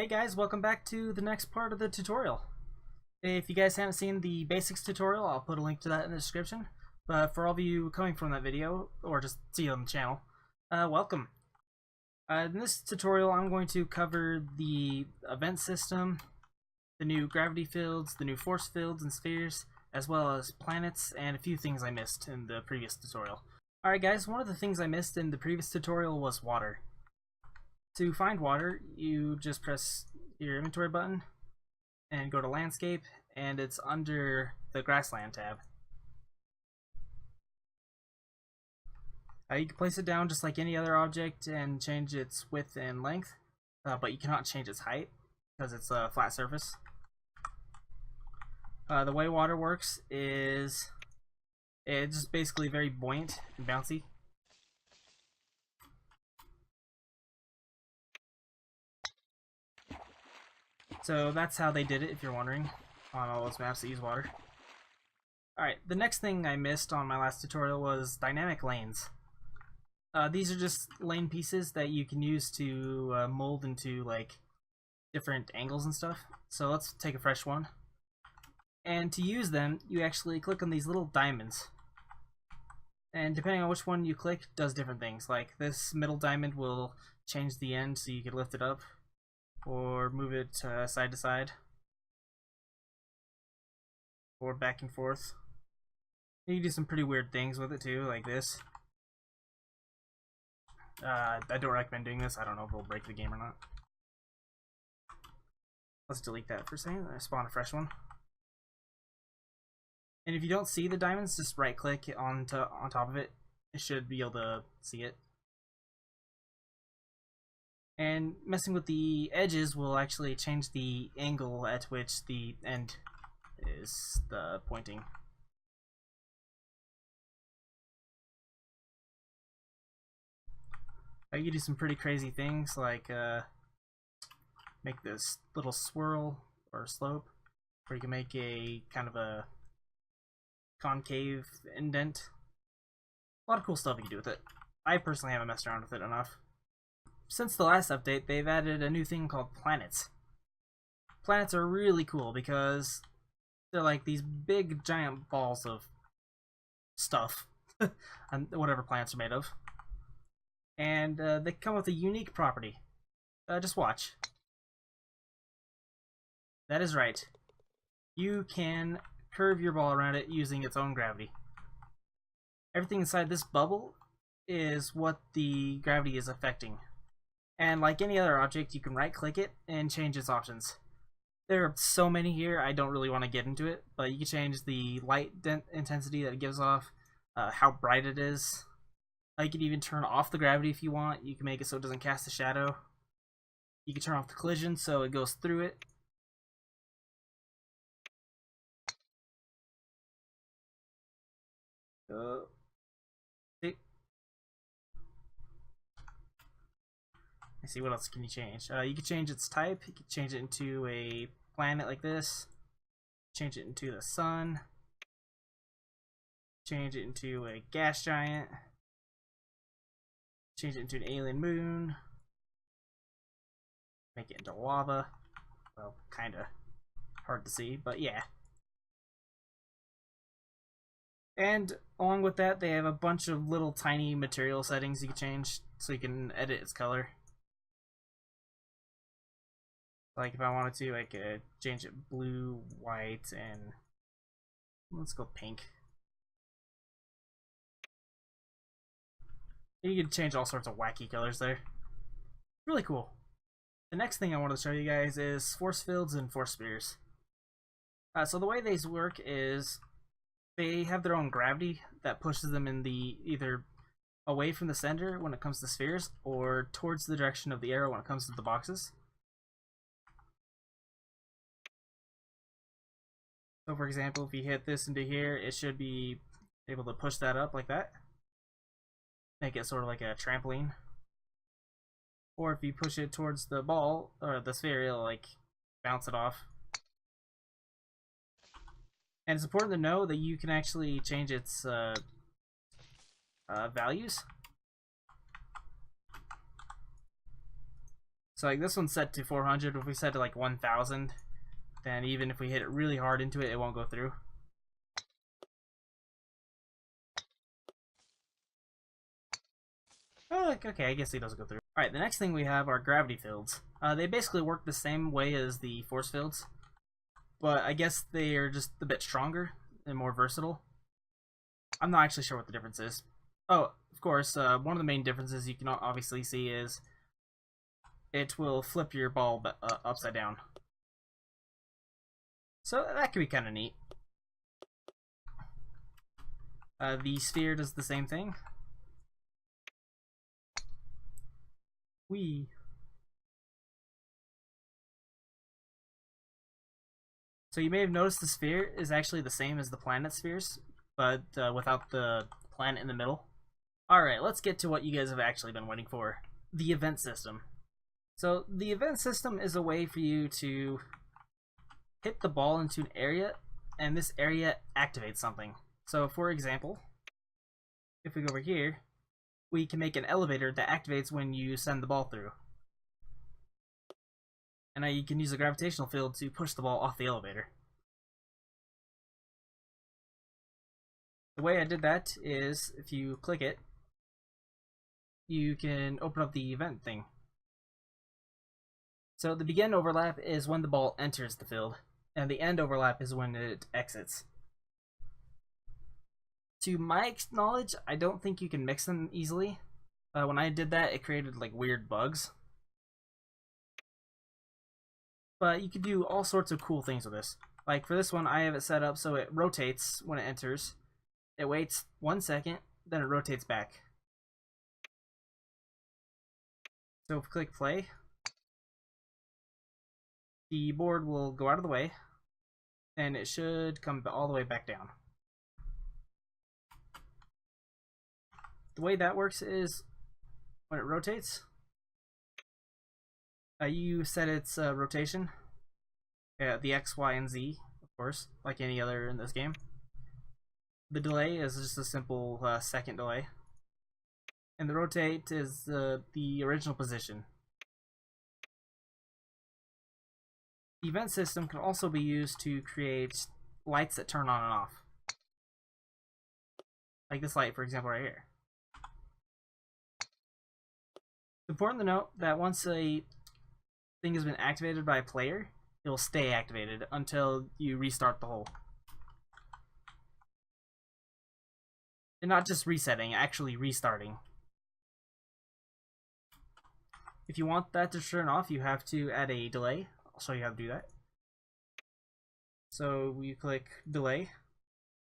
Hey guys, welcome back to the next part of the tutorial. If you guys haven't seen the basics tutorial, I'll put a link to that in the description. But for all of you coming from that video, or just see it on the channel, welcome. In this tutorial, I'm going to cover the event system, the new gravity fields, the new force fields and spheres, as well as planets, and a few things I missed in the previous tutorial. Alright guys, one of the things I missed in the previous tutorial was water. To find water, you just press your inventory button and go to landscape, and it's under the grassland tab. You can place it down just like any other object and change its width and length, but you cannot change its height because it's a flat surface. The way water works is it's just basically very buoyant and bouncy. So that's how they did it, if you're wondering, on all those maps that use water. Alright, the next thing I missed on my last tutorial was dynamic lanes. These are just lane pieces that you can use to mold into like different angles and stuff. So let's take a fresh one. And to use them, you actually click on these little diamonds. And depending on which one you click, does different things. Like this middle diamond will change the end so you can lift it up, or move it side to side, or back and forth. You can do some pretty weird things with it too, like this. I don't recommend doing this. I don't know if it'll break the game or not. Let's delete that for a second and spawn a fresh one. And if you don't see the diamonds, just right click on top of it. It should be able to see it. And messing with the edges will actually change the angle at which the end is pointing. You can do some pretty crazy things like make this little swirl or slope, or you can make a kind of a concave indent. A lot of cool stuff you can do with it. I personally haven't messed around with it enough. Since the last update, they've added a new thing called planets. Planets are really cool because they're like these big giant balls of stuff, and whatever planets are made of. And they come with a unique property. Just watch. That is right. You can curve your ball around it using its own gravity. Everything inside this bubble is what the gravity is affecting. And like any other object, you can right click it and change its options. There are so many here, I don't really want to get into it, but you can change the light intensity that it gives off, how bright it is. You can even turn off the gravity if you want. You can make it so it doesn't cast a shadow. You can turn off the collision so it goes through it. Let's see, what else can you change? You can change its type. You can change it into a planet like this. Change it into the sun. Change it into a gas giant. Change it into an alien moon. Make it into lava. Well, kinda hard to see, but yeah. And along with that, they have a bunch of little tiny material settings you can change so you can edit its color. Like if I wanted to, I could change it blue, white, and let's go pink. You can change all sorts of wacky colors there. Really cool. The next thing I want to show you guys is force fields and force spheres. So the way these work is they have their own gravity that pushes them in the either away from the center when it comes to spheres, or towards the direction of the arrow when it comes to the boxes. So for example, if you hit this into here, it should be able to push that up like that. Make it sort of like a trampoline. Or if you push it towards the ball, or the sphere, it'll like bounce it off. And it's important to know that you can actually change its values. So like this one's set to 400. If we set to like 1000, then even if we hit it really hard into it, it won't go through. Oh, like, okay, I guess it doesn't go through. Alright, the next thing we have are gravity fields. They basically work the same way as the force fields, but I guess they are just a bit stronger and more versatile. I'm not actually sure what the difference is. Oh, of course, one of the main differences you can obviously see is it will flip your ball upside down. So that could be kind of neat. The sphere does the same thing. Whee! So you may have noticed the sphere is actually the same as the planet spheres, but without the planet in the middle. Alright, let's get to what you guys have actually been waiting for. The event system. So the event system is a way for you to hit the ball into an area, and this area activates something. So for example, if we go over here, we can make an elevator that activates when you send the ball through. And now you can use a gravitational field to push the ball off the elevator. The way I did that is, if you click it, you can open up the event thing. So the begin overlap is when the ball enters the field, and the end overlap is when it exits. To my knowledge, I don't think you can mix them easily. When I did that, it created like weird bugs. But you could do all sorts of cool things with this. Like for this one, I have it set up so it rotates when it enters. It waits 1 second, then it rotates back. So if we click play, the board will go out of the way, and it should come all the way back down. The way that works is when it rotates, you set its rotation, the X, Y, and Z, of course, like any other in this game. The delay is just a simple second delay, and the rotate is the original position. The event system can also be used to create lights that turn on and off. Like this light, for example, right here. It's important to note that once a thing has been activated by a player, it will stay activated until you restart the hole. And not just resetting, actually restarting. If you want that to turn off, you have to add a delay. I'll show you how to do that. So we click delay,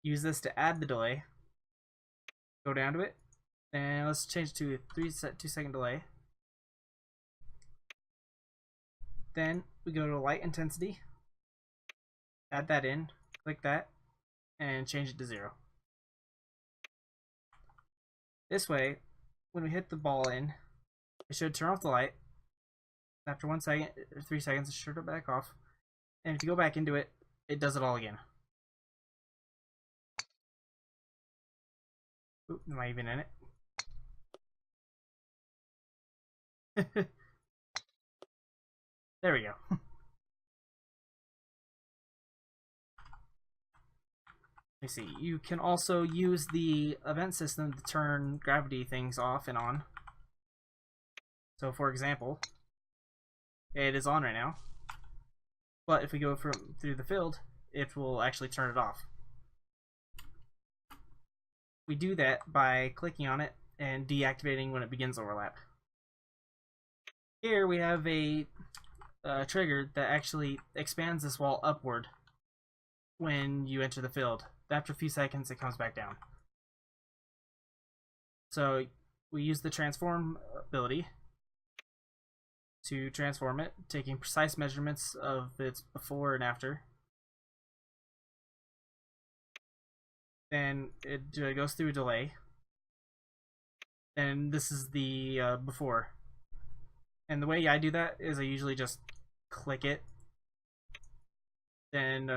use this to add the delay, go down to it, and let's change to a 2-second delay. Then we go to light intensity, add that in, click that, and change it to 0. This way, when we hit the ball in, it should turn off the light. After 1 second or 3 seconds, it should turn it back off. And if you go back into it, it does it all again. Oop, am I even in it? There we go. Let me see. You can also use the event system to turn gravity things off and on. So for example, it is on right now. But if we go through the field, it will actually turn it off. We do that by clicking on it and deactivating when it begins overlap. Here we have a trigger that actually expands this wall upward when you enter the field. After a few seconds, it comes back down. So we use the transform ability to transform it, taking precise measurements of its before and after. Then it goes through a delay. And this is the before. And the way I do that is I usually just click it, then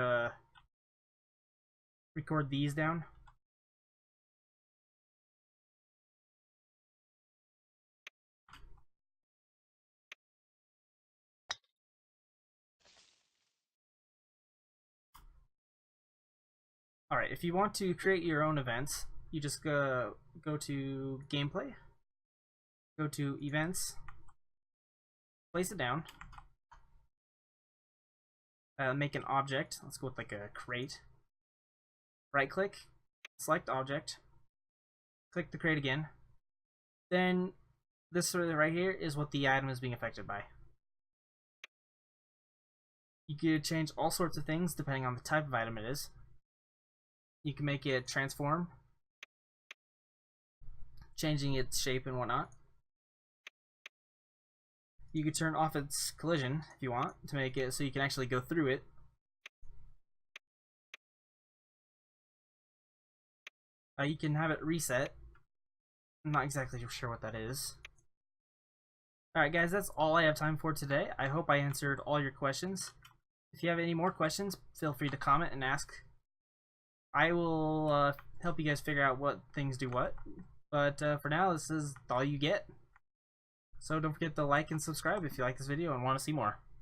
record these down. Alright, if you want to create your own events, you just go to gameplay, go to events, place it down, make an object. Let's go with like a crate. Right click, select object, click the crate again. Then this right here is what the item is being affected by. You can change all sorts of things depending on the type of item it is. You can make it transform, changing its shape and whatnot. You can turn off its collision if you want to make it so you can actually go through it. You can have it reset. I'm not exactly sure what that is. Alright guys, that's all I have time for today. I hope I answered all your questions. If you have any more questions, feel free to comment and ask. I will help you guys figure out what things do what. But for now, this is all you get. So don't forget to like and subscribe if you like this video and want to see more.